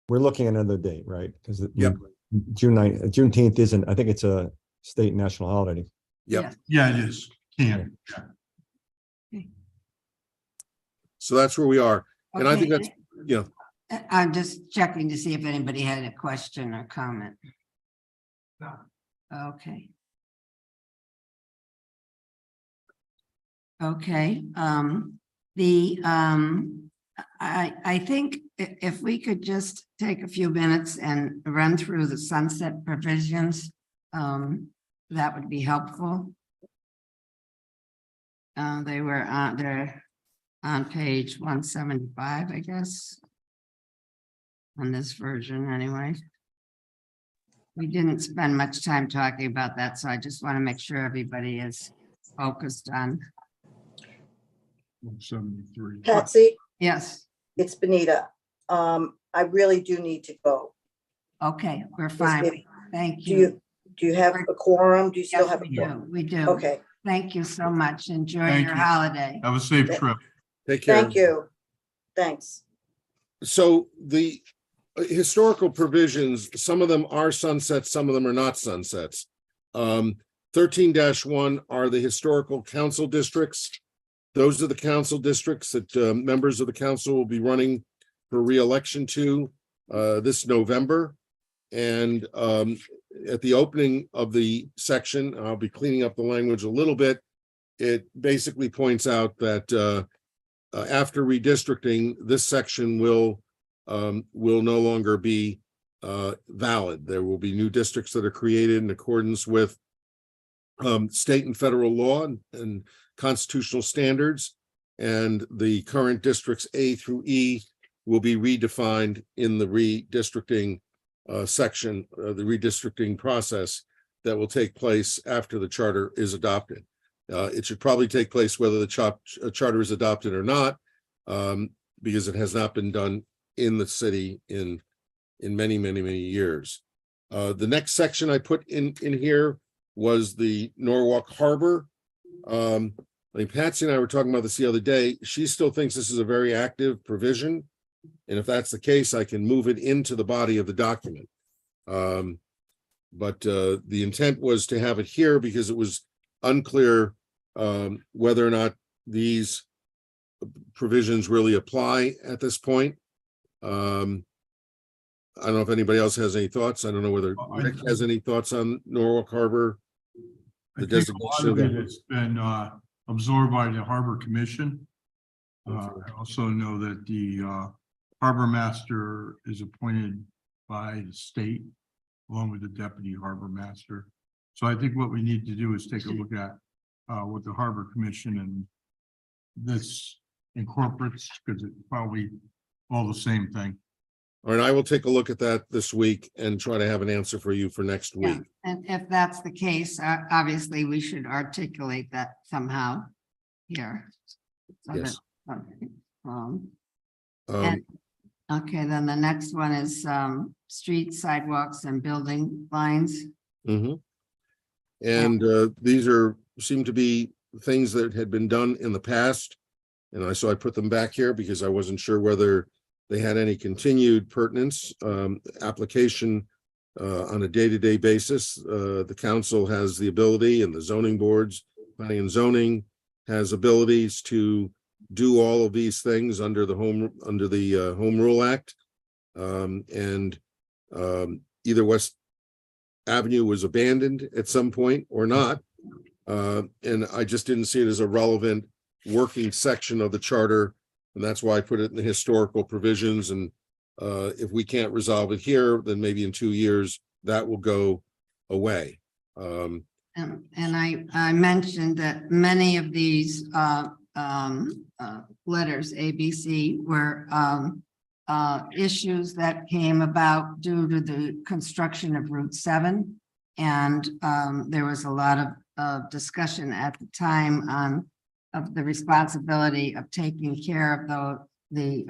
we're looking at another date, right? Because Yep. Juneteenth isn't, I think it's a state national holiday. Yep. Yes. Yeah, it is. Can. So that's where we are. And I think Okay. that's, you know, I'm just checking to see if anybody had a question or comment. No. Okay. Okay, I think if we could just take a few minutes and run through the sunset provisions, that would be helpful. They were they're on page 175, I guess. On this version anyway. We didn't spend much time talking about that, so I just want to make sure everybody is focused on. 73. Patsy, Yes, it's Benita. I really do need to go. okay, we're fine. If- Thank Do you. you have a quorum? Do you still Yes, have a we quorum? do, we do. Okay, Thank you so much. Enjoy Thank your you. holiday. Have a safe trip. take care. thank you. Thanks. So the historical provisions, some of them are sunsets, some of them are not sunsets. 13-1 are the historical council districts. Those are the council districts that members of the council will be running for re-election to this November. And at the opening of the section, I'll be cleaning up the language a little bit. It basically points out that after redistricting, this section will no longer be valid. There will be new districts that are created in accordance with state and federal law and constitutional standards. And the current districts A through E will be redefined in the redistricting section, the redistricting process that will take place after the charter is adopted. It should probably take place whether the charter is adopted or not, because it has not been done in the city in many years. The next section I put in here was the Norwalk Harbor. I mean, Patsy and I were talking about this the other day. She still thinks this is a very active provision. And if that's the case, I can move it into the body of the document. But the intent was to have it here because it was unclear whether or not these provisions really apply at this point. I don't know if anybody else has any thoughts. I don't know whether Rick has any thoughts on Norwalk Harbor. I think a lot of it has been absorbed by the Harbor Commission. I also know that the harbor master is appointed by the state along with the deputy harbor master. So I think what we need to do is take a look at what the Harbor Commission and this incorporates, because it's probably all the same thing. All right, I will take a look at that this week and try to have an answer for you for next Yeah, week. and if that's the case, obviously we should articulate that somehow here. So Yes. that- Um, Okay, then the next one is street sidewalks and building lines. mhm. And these seem to be things that had been done in the past. And so I put them back here because I wasn't sure whether they had any continued pertinence. Application on a day-to-day basis. The council has the ability, and the zoning boards, planning and zoning has abilities to do all of these things under the Home Rule Act. Either West Avenue was abandoned at some point or not. And I just didn't see it as a relevant working section of the charter. And that's why I put it in the historical provisions. And if we can't resolve it here, then maybe in 2 years that will go away. And I mentioned that many of these letters, A, B, C, were issues that came about due to the construction of Route 7. And there was a lot of discussion at the time of the responsibility of taking care of the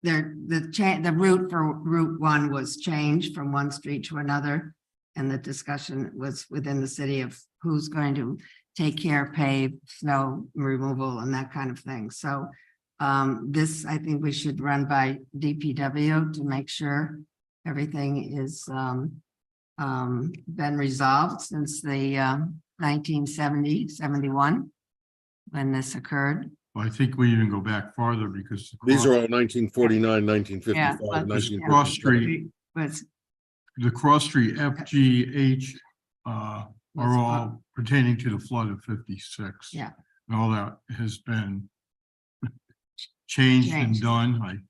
route for Route 1 was changed from one street to another. And the discussion was within the city of who's going to take care, pave, snow removal and that kind of thing. So this, I think we should run by DPW to make sure everything is been resolved since the 1970, 71, when this occurred. Well, I think we even go back farther because. These are all 1949, 1955, Yeah, but- 1957. Cross Street, Was, the Cross Street F, G, H, are all pertaining to the flood of 56. yeah, And all that has been changed and Changed. done.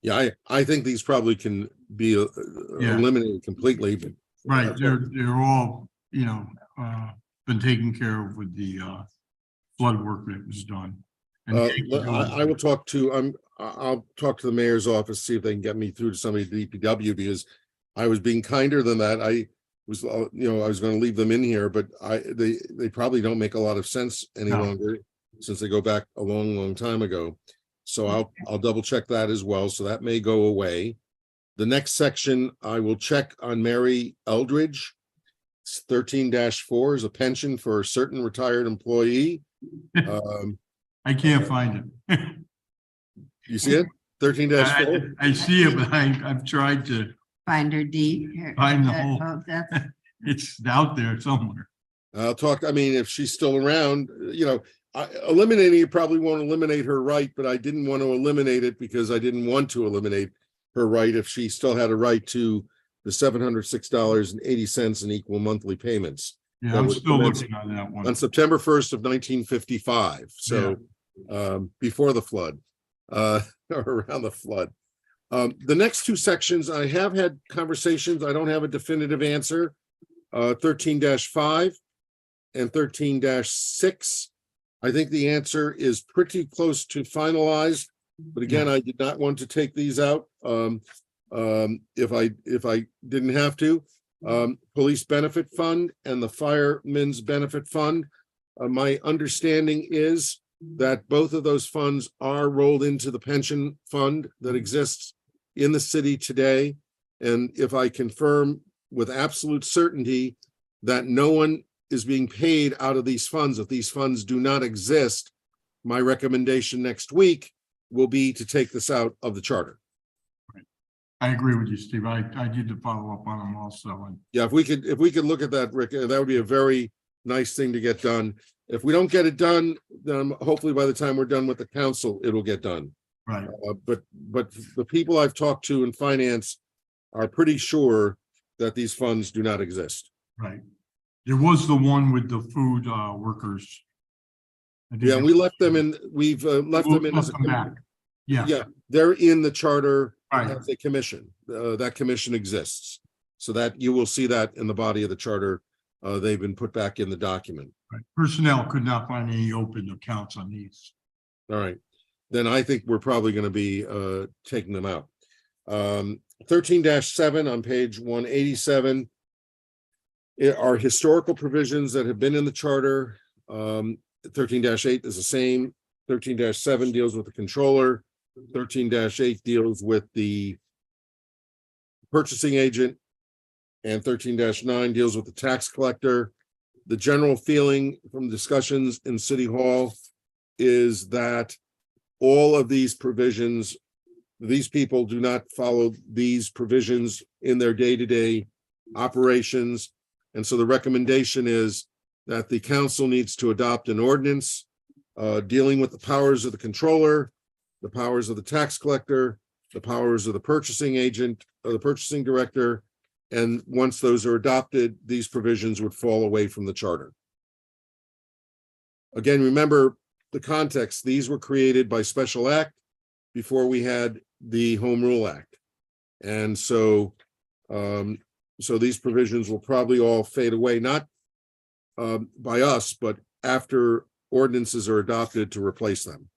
Yeah, I think these probably can be Yeah. eliminated completely, but. Right, they're all, been taken care of with the flood work that was done. And I will talk to, I'll talk to the mayor's office, see if they can get me through to somebody at DPW, because I was being kinder than that. I was, I was gonna leave them in here, but they probably don't make a lot of sense any No. longer since they go back a long, long time ago. So I'll double check that as well. So that may go away. The next section, I will check on Mary Eldridge. 13-4 is a pension for a certain retired employee. I can't find it. You see it? 13-4? I see it, but I've tried to find her deed. Here. find the whole, Oh, that's, it's out there somewhere. I'll talk, I mean, if she's still around, eliminating it probably won't eliminate her right, but I didn't want to eliminate it because I didn't want to eliminate her right if she still had a right to the $706.80 in equal monthly payments. Yeah, That I'm would still commence looking on that one. On September 1st of 1955, so before the flood, or around the flood. The next two sections, I have had conversations, I don't have a definitive answer. 13-5 and 13-6. I think the answer is pretty close to finalized, but again, I did not want to take these out. If I didn't have to. Police Benefit Fund and the Firemen's Benefit Fund. My understanding is that both of those funds are rolled into the pension fund that exists in the city today. And if I confirm with absolute certainty that no one is being paid out of these funds, if these funds do not exist, my recommendation next week will be to take this out of the charter. I agree with you, Steve. I did to follow up on them also. And Yeah, if we could look at that, Rick, that would be a very nice thing to get done. If we don't get it done, then hopefully by the time we're done with the council, it'll get done. right, But the people I've talked to in finance are pretty sure that these funds do not exist. right. There was the one with the food workers. I think Yeah, and we left them in, we've left them in as a. Welcome back. Yeah, Yeah, they're in the charter right. as a commission. That commission exists. So that you will see that in the body of the charter. They've been put back in the document. Right. Personnel could not find any open accounts on these. All right, then I think we're probably going to be taking them out. 13-7 on page 187 are historical provisions that have been in the charter. 13-8 is the same. 13-7 deals with the controller. 13-8 deals with the purchasing agent. And 13-9 deals with the tax collector. The general feeling from discussions in City Hall is that all of these provisions, these people do not follow these provisions in their day-to-day operations. And so the recommendation is that the council needs to adopt an ordinance dealing with the powers of the controller, the powers of the tax collector, the powers of the purchasing agent, or the purchasing director. And once those are adopted, these provisions would fall away from the charter. Again, remember the context. These were created by special act before we had the Home Rule Act. And so, so these provisions will probably all fade away, not by us, but after ordinances are adopted to replace them.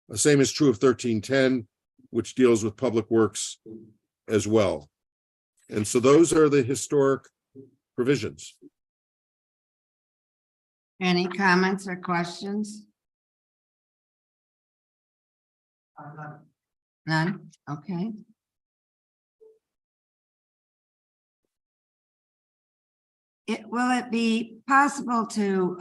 The same is true of 13-10, which deals with public works as well. And so those are the historic provisions. any comments or questions? None? Okay. Will it be possible to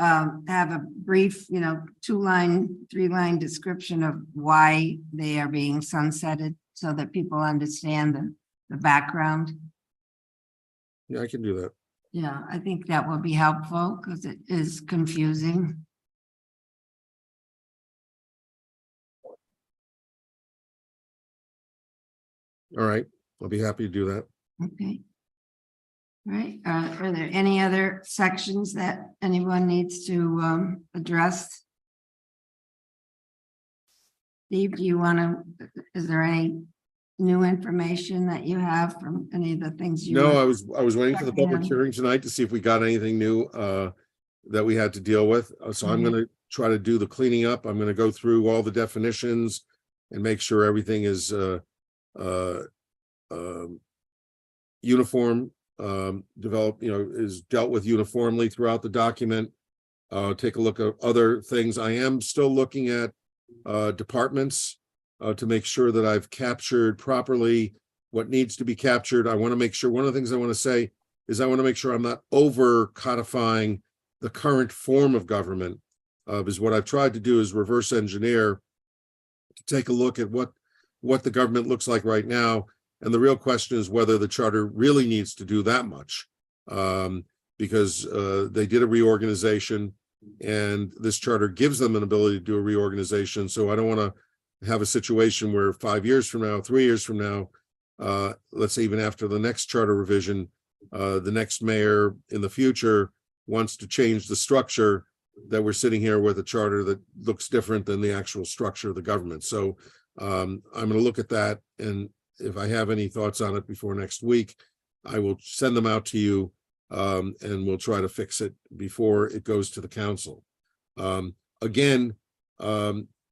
have a brief, 2-line, 3-line description of why they are being sunsetted so that people understand the background? Yeah, I can do that. Yeah, I think that will be helpful because it is confusing. All right, I'll be happy to do that. Okay. Right, are there any other sections that anyone needs to address? Steve, do you want to, is there any new information that you have from any of the things you? No, were- I was waiting for the public Yeah. hearing tonight to see if we got anything new that we had to deal with. So I'm gonna try to do the cleaning up. I'm gonna go through all the definitions and make sure everything is uniform, developed, is dealt with uniformly throughout the document. Take a look at other things. I am still looking at departments to make sure that I've captured properly what needs to be captured. I want to make sure, one of the things I want to say is I want to make sure I'm not over codifying the current form of government. Because what I've tried to do is reverse engineer to take a look at what the government looks like right now. And the real question is whether the charter really needs to do that much. Because they did a reorganization and this charter gives them an ability to do a reorganization. So I don't want to have a situation where 5 years from now, 3 years from now, let's say even after the next charter revision, the next mayor in the future wants to change the structure, that we're sitting here with a charter that looks different than the actual structure of the government. So I'm going to look at that, and if I have any thoughts on it before next week, I will send them out to you, and we'll try to fix it before it goes to the council. Again,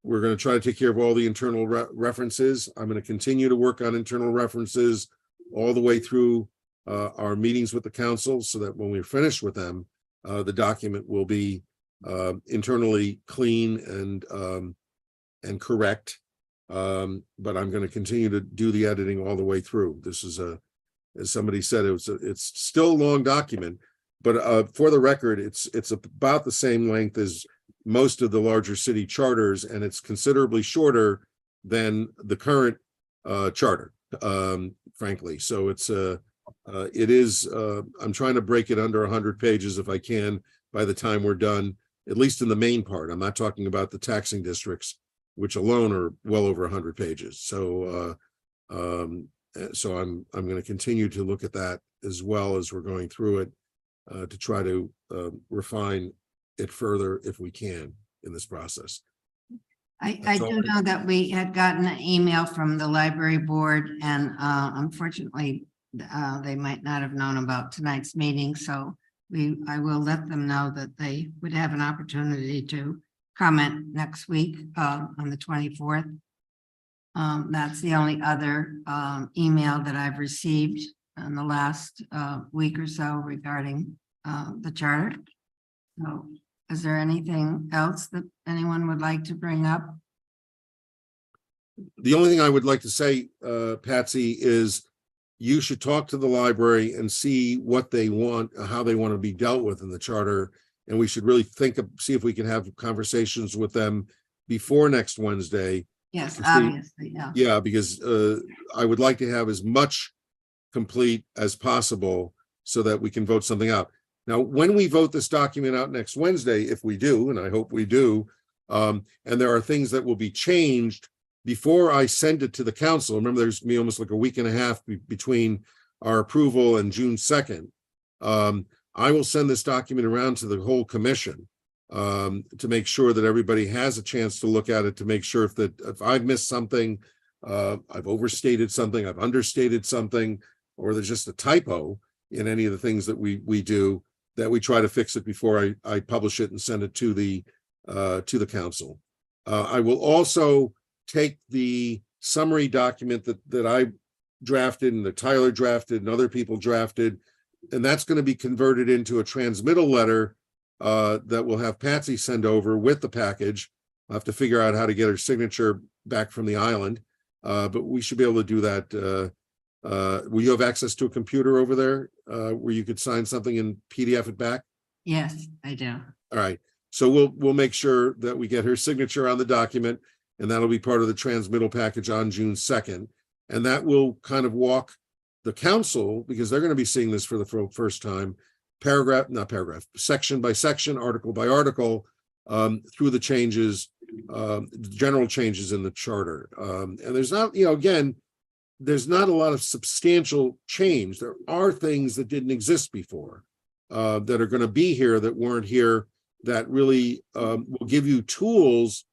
we're going to try to take care of all the internal references. I'm going to continue to work on internal references all the way through our meetings with the council, so that when we're finished with them, the document will be internally clean and correct. But I'm going to continue to do the editing all the way through. This is as somebody said, it's still a long document, but for the record, it's about the same length as most of the larger city charters, and it's considerably shorter than the current charter, frankly. So it is, I'm trying to break it under 100 pages if I can by the time we're done, at least in the main part. I'm not talking about the taxing districts, which alone are well over 100 pages. So so I'm going to continue to look at that as well as we're going through it, to try to refine it further if we can in this process. I do know that we had gotten an email from the library board, and unfortunately, they might not have known about tonight's meeting, so I will let them know that they would have an opportunity to comment next week on the 24th. That's the only other email that I've received in the last week or so regarding the charter. So, is there anything else that anyone would like to bring up? The only thing I would like to say, Patsy, is you should talk to the library and see what they want, how they want to be dealt with in the charter. And we should really see if we can have conversations with them before next Wednesday. Yes, obviously, yeah. Yeah, because I would like to have as much complete as possible so that we can vote something out. Now, when we vote this document out next Wednesday, if we do, and I hope we do, and there are things that will be changed before I send it to the council. Remember, there's me almost like a week and a half between our approval and June 2nd. I will send this document around to the whole commission to make sure that everybody has a chance to look at it, to make sure if I've missed something, I've overstated something, I've understated something, or there's just a typo in any of the things that we do, that we try to fix it before I publish it and send it to the council. I will also take the summary document that I drafted and that Tyler drafted and other people drafted, and that's going to be converted into a transmittal letter that we'll have Patsy send over with the package. I'll have to figure out how to get her signature back from the island, but we should be able to do that. Will you have access to a computer over there where you could sign something and PDF it back? Yes, I do. All right. So we'll make sure that we get her signature on the document, and that'll be part of the transmittal package on June 2nd. And that will kind of walk the council, because they're going to be seeing this for the first time, section by section, article by article, through the changes, general changes in the charter. And there's not, again, there's not a lot of substantial change. There are things that didn't exist before, that are going to be here that weren't here, that really will give you tools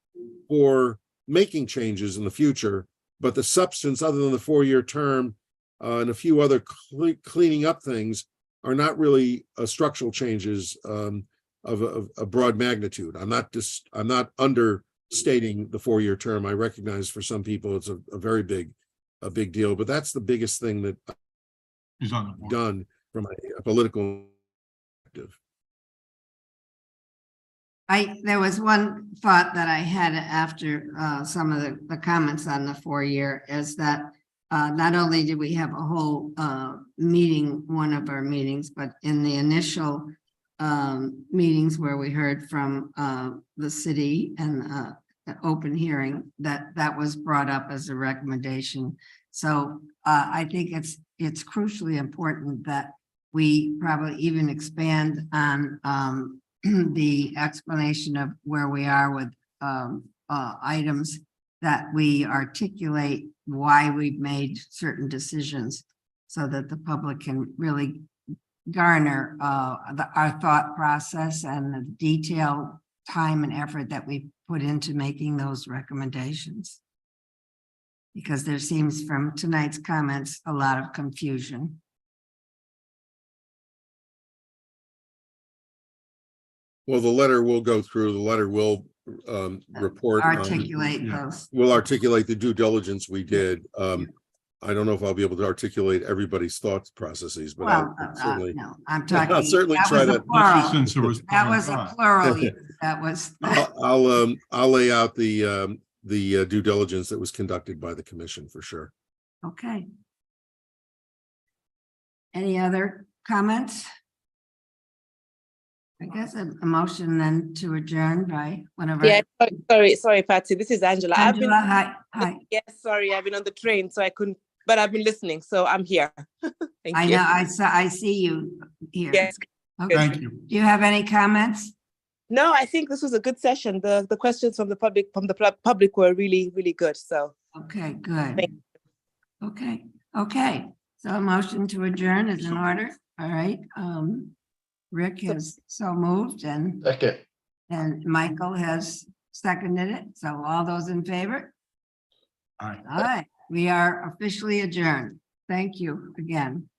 for making changes in the future. But the substance, other than the 4-year term and a few other cleaning up things, are not really structural changes of a broad magnitude. I'm not understating the 4-year term. I recognize for some people it's a very big deal, but that's the biggest thing that He's on the board. done from a political perspective. There was one thought that I had after some of the comments on the 4-year is that not only did we have a whole meeting, one of our meetings, but in the initial meetings where we heard from the city and an open hearing, that was brought up as a recommendation. So I think it's crucially important that we probably even expand on the explanation of where we are with items, that we articulate why we've made certain decisions so that the public can really garner our thought process and the detailed time and effort that we put into making those recommendations. Because there seems from tonight's comments a lot of confusion. Well, the letter will go through, the letter will report. Articulate those. We'll articulate the due diligence we did. I don't know if I'll be able to articulate every's thought processes, but Well, I'll certainly, no, I'm talking. I'll certainly that try was a to. plural. Since there was That was a common thought. plural. That was. I'll lay out the due diligence that was conducted by the commission for sure. Okay. Any other comments? I guess a motion then to adjourn by one of our. Yeah, sorry, Patsy. This is Angela. Angela, hi. Yes, sorry, I've been on the train, so I couldn't, but I've been listening, so I'm here. Thank I you. know, I see you here. Yes. Okay. Thank you. Do you have any comments? No, I think this was a good session. The questions from the public were really, really good. So. Okay, good. Thank Okay. So a motion to adjourn is in order. All right. Rick has so moved and Second. Michael has seconded it. So all those in favor? All right. All right, we are officially adjourned. Thank you again.